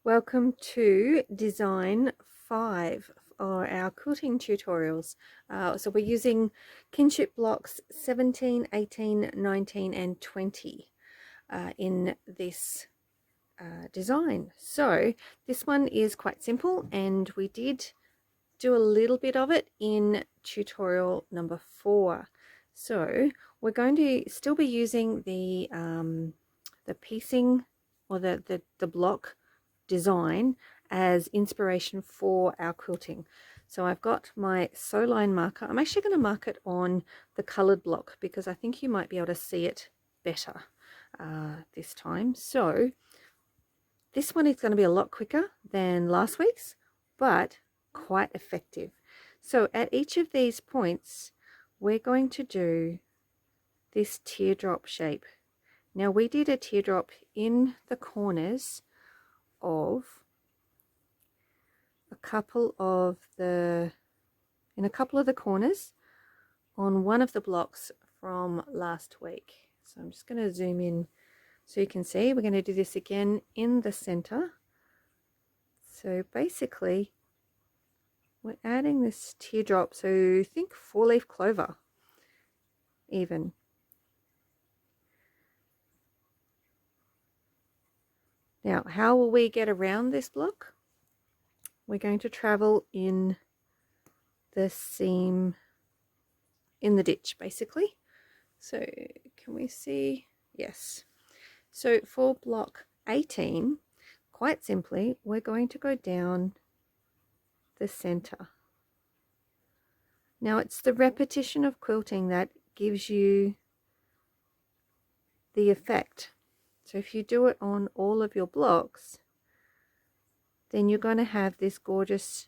Welcome to design 5 for our quilting tutorials. So we're using Kinship blocks 17, 18, 19 and 20 in this design. So this one is quite simple, and we did do a little bit of it in tutorial number 4. So we're going to still be using the piecing or the block design as inspiration for our quilting. So I've got my sew line marker. I'm actually going to mark it on the colored block because I think you might be able to see it better this time. So this one is going to be a lot quicker than last week's, but quite effective. So at each of these points, we're going to do this teardrop shape. Now we did a teardrop in the corners of a couple of the corners on one of the blocks from last week. So I'm just going to zoom in so you can see. We're going to do this again in the center. So basically we're adding this teardrop, so think 4-leaf clover even. Now how will we get around this block? We're going to travel in the seam, in the ditch basically. So can we see? Yes. So for block 18, quite simply, we're going to go down the center. Now it's the repetition of quilting that gives you the effect. So if you do it on all of your blocks, then you're going to have this gorgeous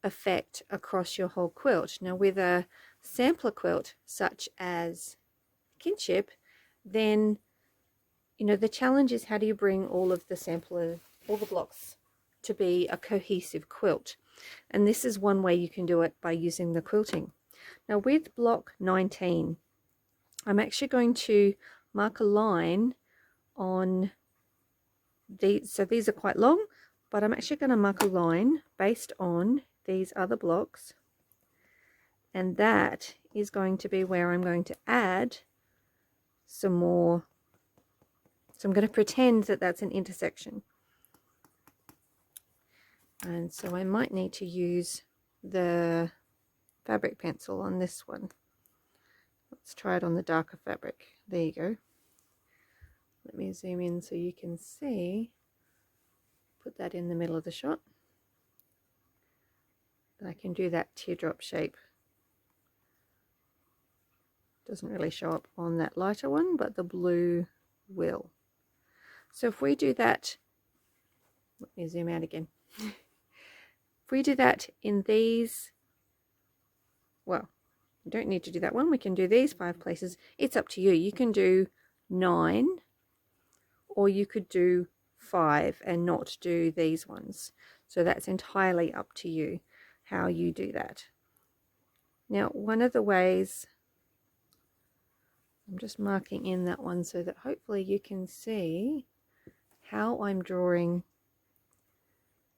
effect across your whole quilt. Now with a sampler quilt such as Kinship, then the challenge is how do you bring all the blocks to be a cohesive quilt. And this is one way you can do it, by using the quilting. Now with block 19, I'm actually going to mark a line on these. So these are quite long, but I'm actually going to mark a line based on these other blocks. And that is going to be where I'm going to add some more. So I'm going to pretend that that's an intersection. And so I might need to use the fabric pencil on this one. Let's try it on the darker fabric. There you go. Let me zoom in so you can see. Put that in the middle of the shot. And I can do that teardrop shape. Doesn't really show up on that lighter one, but the blue will. So if we do that, let me zoom out again. If we do that in these, well, you don't need to do that one. We can do these 5 places. It's up to you. You can do 9, or you could do 5 and not do these ones. So that's entirely up to you how you do that. Now, one of the ways, I'm just marking in that one so that hopefully you can see how I'm drawing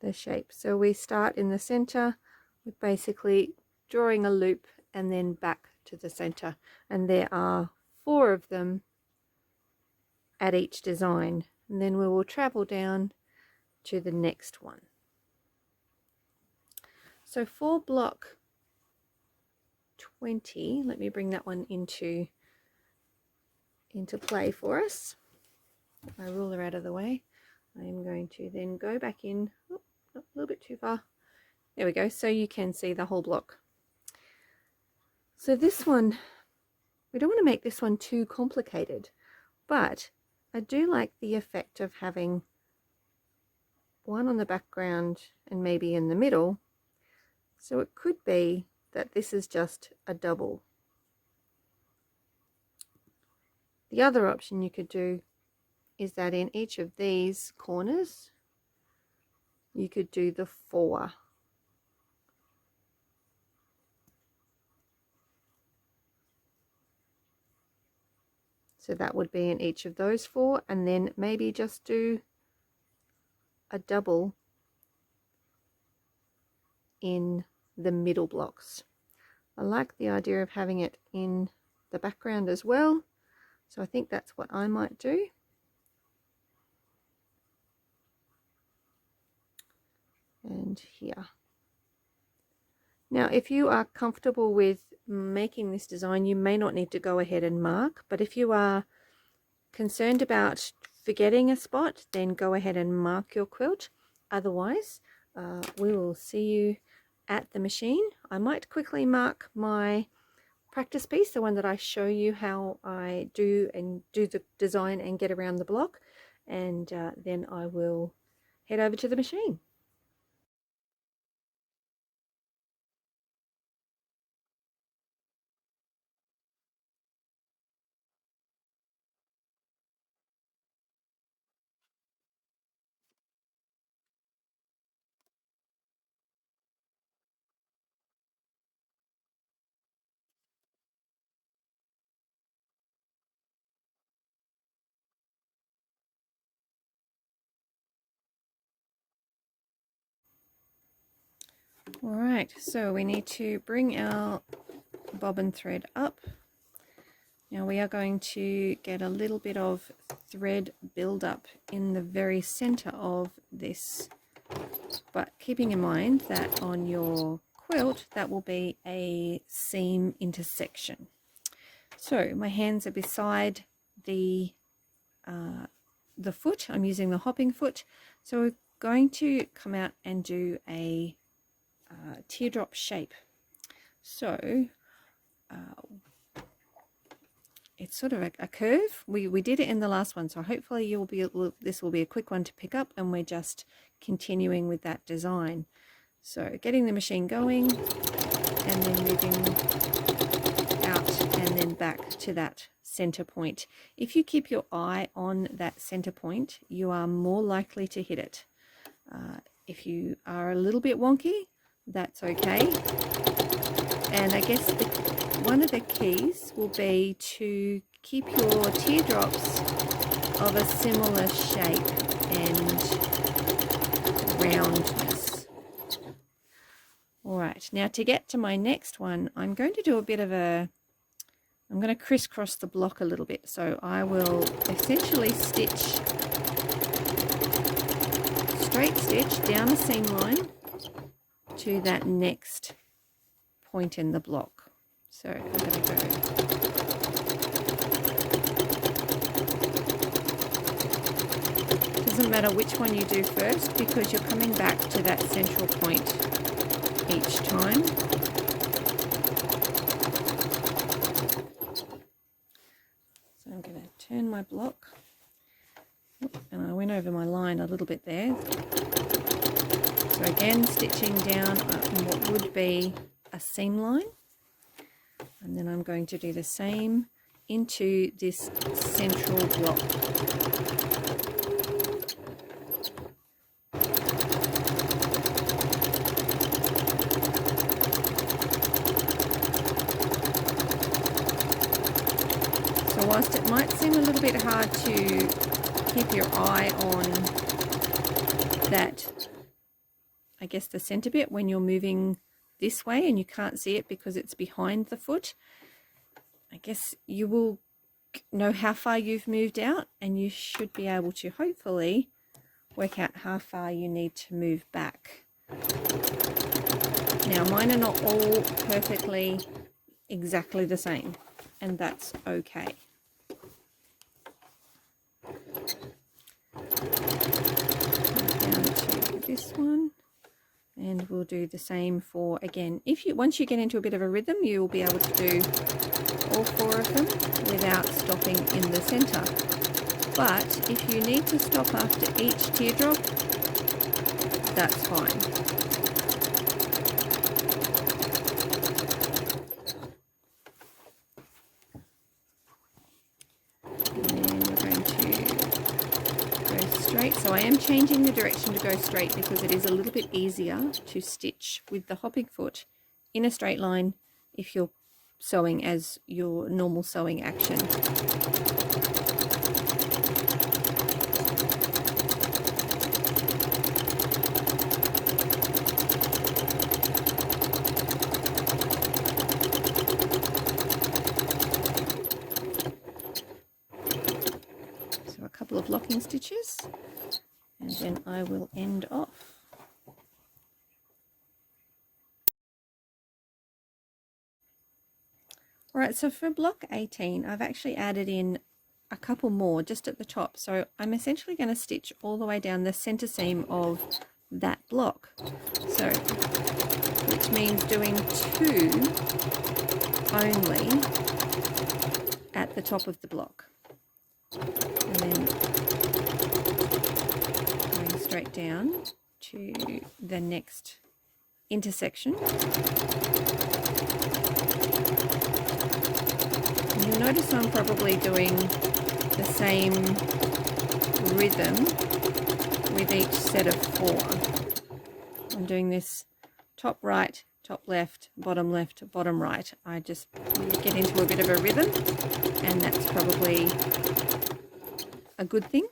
the shape. So we start in the center with basically drawing a loop and then back to the center, and there are 4 of them at each design, and then we will travel down to the next one. So for block 20, let me bring that one into play for us. My ruler out of the way. I am going to then go back in, a little bit too far. There we go, so you can see the whole block. So this one, we don't want to make this one too complicated, but I do like the effect of having one on the background and maybe in the middle. So it could be that this is just a double. The other option you could do is that in each of these corners you could do the 4. So that would be in each of those 4, and then maybe just do a double in the middle blocks. I like the idea of having it in the background as well, so I think that's what I might do. And here. Now, if you are comfortable with making this design, you may not need to go ahead and mark, but if you are concerned about forgetting a spot, then go ahead and mark your quilt. Otherwise, we will see you at the machine. I might quickly mark my practice piece, the one that I show you how I do the design and get around the block, and then I will head over to the machine. Alright, so we need to bring our bobbin thread up. Now we are going to get a little bit of thread build-up in the very center of this, but keeping in mind that on your quilt that will be a seam intersection. So my hands are beside the foot. I'm using the hopping foot, so we're going to come out and do a teardrop shape. So it's sort of a curve. We did it in the last one, so hopefully this will be a quick one to pick up, and we're just continuing with that design. So getting the machine going and then moving out and then back to that center point. If you keep your eye on that center point, you are more likely to hit it. If you are a little bit wonky, that's okay. And I guess one of the keys will be to keep your teardrops of a similar shape and roundness. Alright, now to get to my next one, I'm going to do a bit of I'm going to crisscross the block a little bit. So I will essentially straight stitch down a seam line to that next point in the block. So I'm going to go doesn't matter which one you do first, because you're coming back to that central point each time. So I'm going to turn my block, and I went over my line a little bit there. So again, stitching down what would be a seam line, and then I'm going to do the same into this central block. So whilst it might seem a little bit hard to keep your eye on that, I guess the center bit when you're moving this way and you can't see it because it's behind the foot, I guess you will know how far you've moved out, and you should be able to hopefully work out how far you need to move back. Now mine are not all perfectly exactly the same, and that's okay. Down to this one. And we'll do the same for, again, once you get into a bit of a rhythm, you will be able to do all 4 of them without stopping in the center. But if you need to stop after each teardrop, that's fine. So I am changing the direction to go straight because it is a little bit easier to stitch with the hopping foot in a straight line if you're sewing as your normal sewing action. couple of locking stitches, and then I will end off. Alright, so for block 18 I've actually added in a couple more just at the top, so I'm essentially going to stitch all the way down the center seam of that block, so which means doing 2 only at the top of the block, and then going straight down to the next intersection. And you'll notice I'm probably doing the same rhythm with each set of 4. I'm doing this top right, top left, bottom right. I just get into a bit of a rhythm, and that's probably a good thing.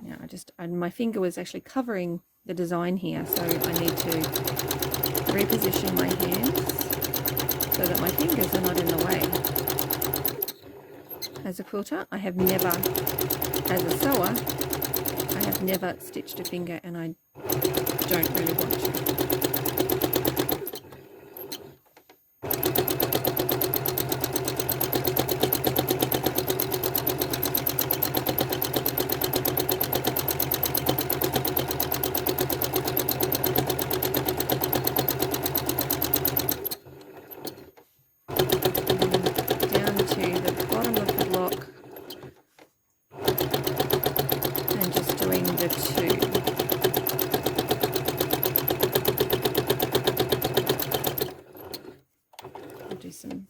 Now my finger was actually covering the design here, so I need to reposition my hands so that my fingers are not in the way. As a quilter, I have never, as a sewer, I have never stitched a finger, and I don't really want to. Do some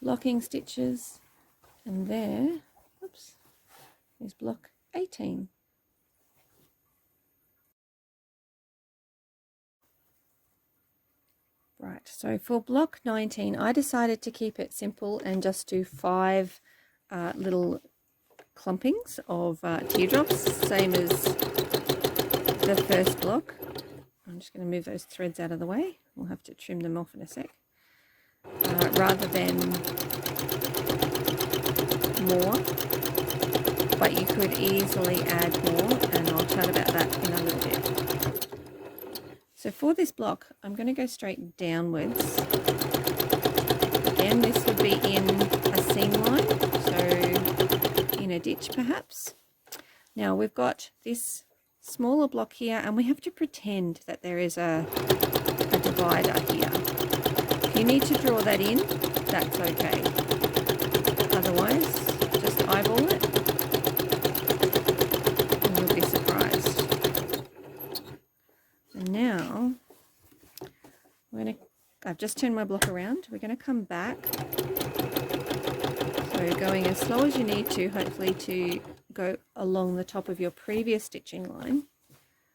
locking stitches, and there, oops, is block 18. Right, so for block 19 I decided to keep it simple and just do 5 little clumpings of teardrops, same as the first block. I'm just going to move those threads out of the way. We'll have to trim them off in a sec. Rather than more, but you could easily add more, and I'll chat about that in a little bit. So for this block I'm going to go straight downwards. Again, this would be in a seam line, so in a ditch perhaps. Now we've got this smaller block here, and we have to pretend that there is a divider here. If you need to draw that in, that's okay. Otherwise, just eyeball it and you'll be surprised. And now, I've just turned my block around. We're going to come back. So going as slow as you need to, hopefully to go along the top of your previous stitching line.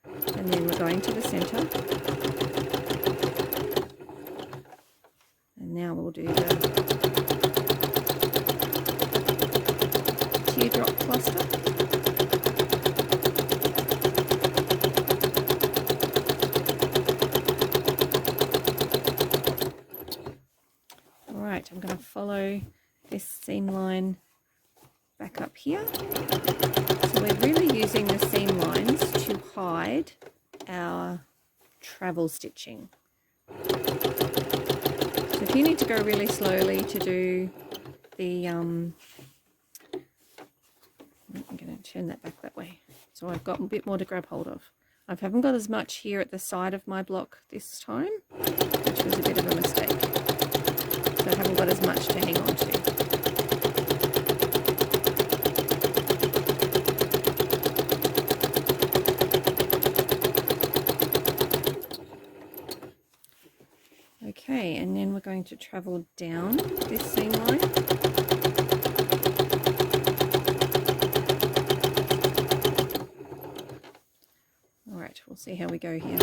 And then we're going to the center. Now we'll do the teardrop cluster. Alright, I'm going to follow this seam line back up here. So we're really using the seam lines to hide our travel stitching. So if you need to go really slowly to do the, I'm going to turn that back that way. So I've got a bit more to grab hold of. I haven't got as much here at the side of my block this time, which was a bit of a mistake. So I haven't got as much to hang on to. Okay, and then we're going to travel down this seam line. Alright, we'll see how we go here.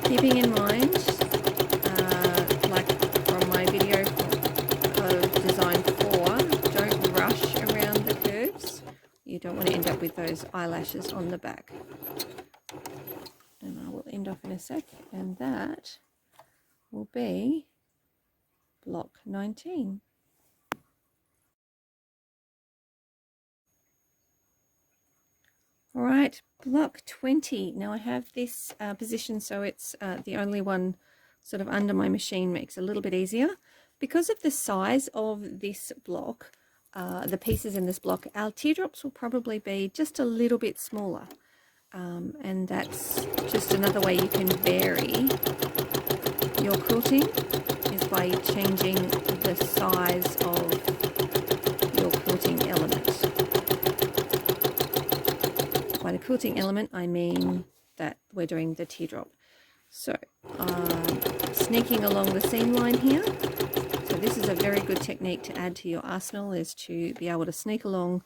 Keeping in mind, like from my video of design 4, don't rush around the curves. You don't want to end up with those eyelashes on the back. And I will end off in a sec, and that will be block 19. All right, block 20. Now I have this position so it's the only one sort of under my machine, makes it a little bit easier. Because of the size of this block, the pieces in this block, our teardrops will probably be just a little bit smaller. And that's just another way you can vary your quilting, is by changing the size of your quilting element. By the quilting element, I mean that we're doing the teardrop. So, sneaking along the seam line here. So this is a very good technique to add to your arsenal, is to be able to sneak along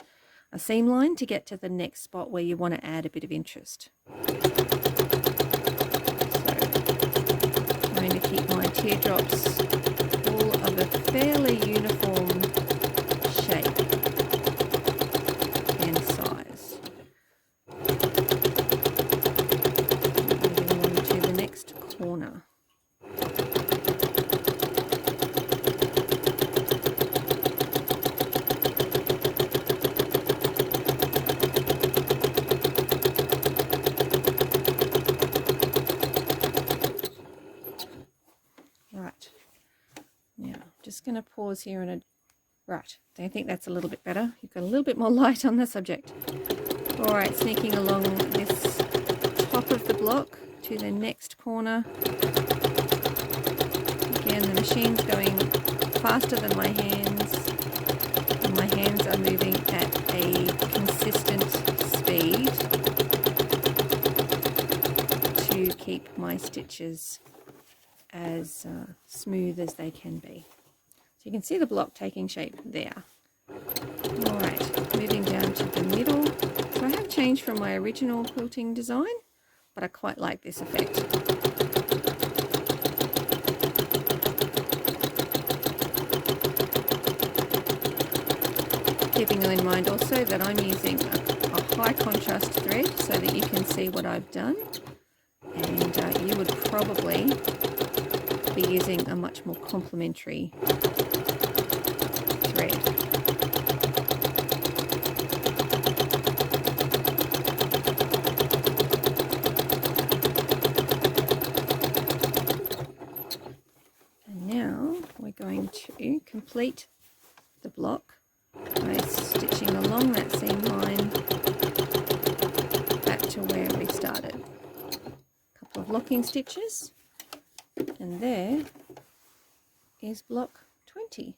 a seam line to get to the next spot where you want to add a bit of interest. So, trying to keep my teardrops all of a fairly uniform shape and size. Moving on to the next corner. Right, now just going to pause here and right, I think that's a little bit better. You've got a little bit more light on the subject. All right, sneaking along this top of the block to the next corner. Again, the machine's going faster than my hands, and my hands are moving at a consistent speed to keep my stitches as smooth as they can be. So you can see the block taking shape there. Alright, moving down to the middle. So I have changed from my original quilting design, but I quite like this effect. Keeping in mind also that I'm using a high contrast thread so that you can see what I've done, and you would probably be using a much more complementary thread. And now we're going to complete the block by stitching along that seam line back to where we started. A couple of locking stitches, and there is block 20.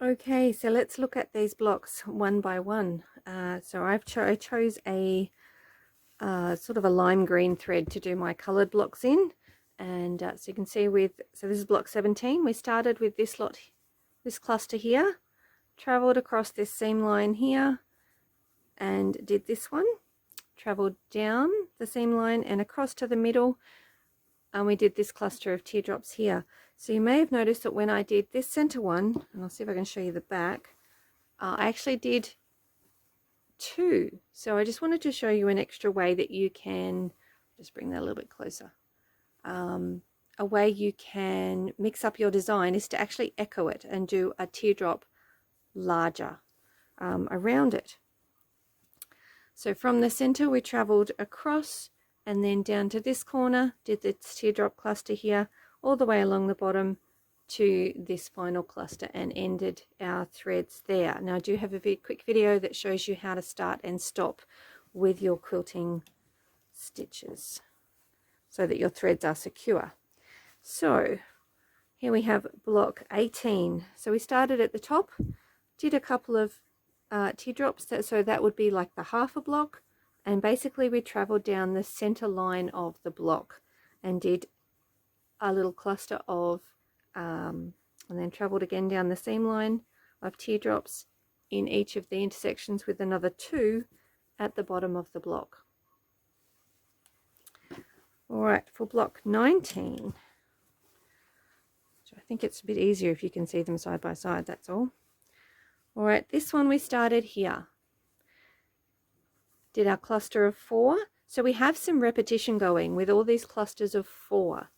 Okay, so let's look at these blocks one by one. So I chose a sort of a lime green thread to do my colored blocks in, and so you can see so this is block 17. We started with this cluster here, traveled across this seam line here and did this one, traveled down the seam line and across to the middle, and we did this cluster of teardrops here. So you may have noticed that when I did this center one, and I'll see if I can show you the back, I actually did 2. So I just wanted to show you an extra way that you can, just bring that a little bit closer, a way you can mix up your design is to actually echo it and do a teardrop larger around it. So from the center we traveled across and then down to this corner, did the teardrop cluster here, all the way along the bottom to this final cluster and ended our threads there. Now I do have a very quick video that shows you how to start and stop with your quilting stitches so that your threads are secure. So here we have block 18. So we started at the top, did a couple of teardrops, so that would be like the half a block, and basically we traveled down the center line of the block and did a little cluster of and then traveled again down the seam line of teardrops in each of the intersections with another 2 at the bottom of the block. All right, for block 19, so I think it's a bit easier if you can see them side by side, that's all. All right, this one we started here, did our cluster of 4. So we have some repetition going with all these clusters of 4.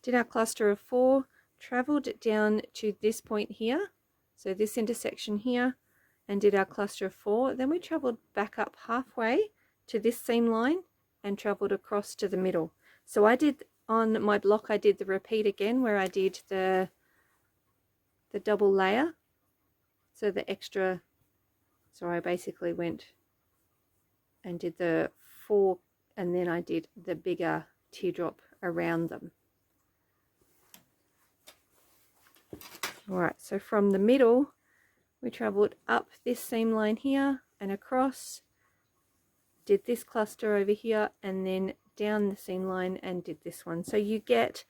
Did our cluster of 4, traveled down to this point here, so this intersection here, and did our cluster of 4. Then we traveled back up halfway to this seam line and traveled across to the middle. So I did, on my block, I did the repeat again where I did the double layer. So the extra, so I basically went and did the 4 and then I did the bigger teardrop around them. All right, so from the middle we traveled up this seam line here and across, did this cluster over here and then down the seam line and did this one. So you get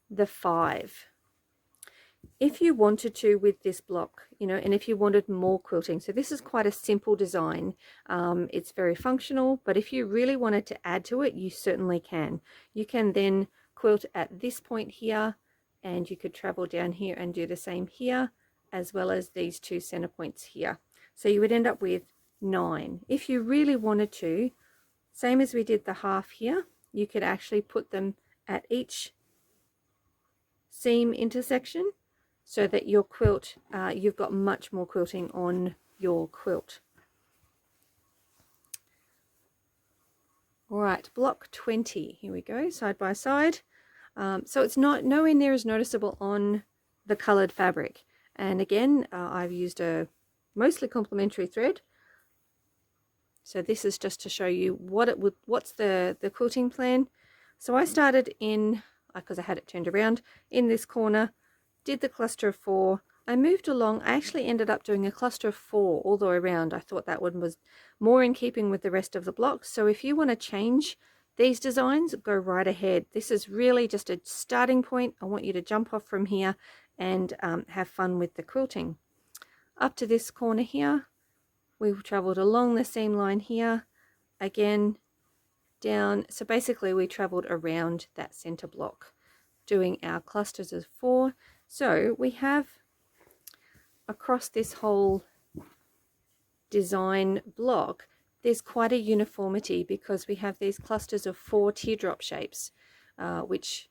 the 5. If you wanted to with this block, you know, and if you wanted more quilting, so this is quite a simple design. It's very functional, but if you really wanted to add to it, you certainly can. You can then quilt at this point here, and you could travel down here and do the same here, as well as these 2 center points here. So you would end up with 9. If you really wanted to, same as we did the half here, you could actually put them at each seam intersection so that your quilt, you've got much more quilting on your quilt. All right, block 20, here we go, side by side. So it's not nowhere near as noticeable on the colored fabric. And again, I've used a mostly complementary thread. So this is just to show you what's the quilting plan. So I started in, because I had it turned around, in this corner, did the cluster of 4. I moved along. I actually ended up doing a cluster of 4 all the way around. I thought that one was more in keeping with the rest of the blocks. So if you want to change these designs, go right ahead. This is really just a starting point. I want you to jump off from here and have fun with the quilting. Up to this corner here, we traveled along the seam line here, again down. So basically we traveled around that center block doing our clusters of 4. So we have across this whole design block, there's quite a uniformity because we have these clusters of 4 teardrop shapes, which,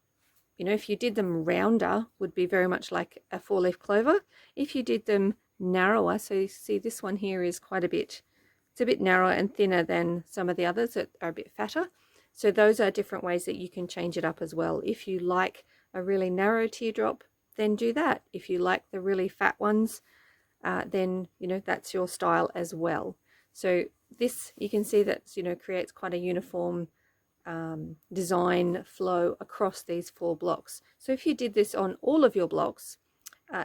you know, if you did them rounder would be very much like a 4-leaf clover. If you did them narrower, so you see this one here is quite a bit, it's a bit narrower and thinner than some of the others that are a bit fatter. So those are different ways that you can change it up as well. If you like a really narrow teardrop, then do that. If you like the really fat ones, then, you know, that's your style as well. So this, you can see that, you know, creates quite a uniform design flow across these 4 blocks. So if you did this on all of your blocks,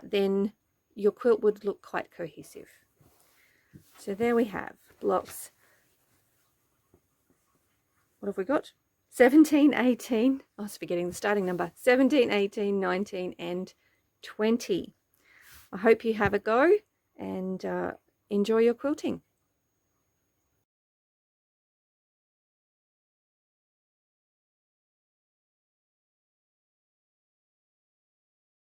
then your quilt would look quite cohesive. So there we have blocks. What have we got? 17, 18. I was forgetting the starting number. 17, 18, 19, and 20. I hope you have a go and enjoy your quilting.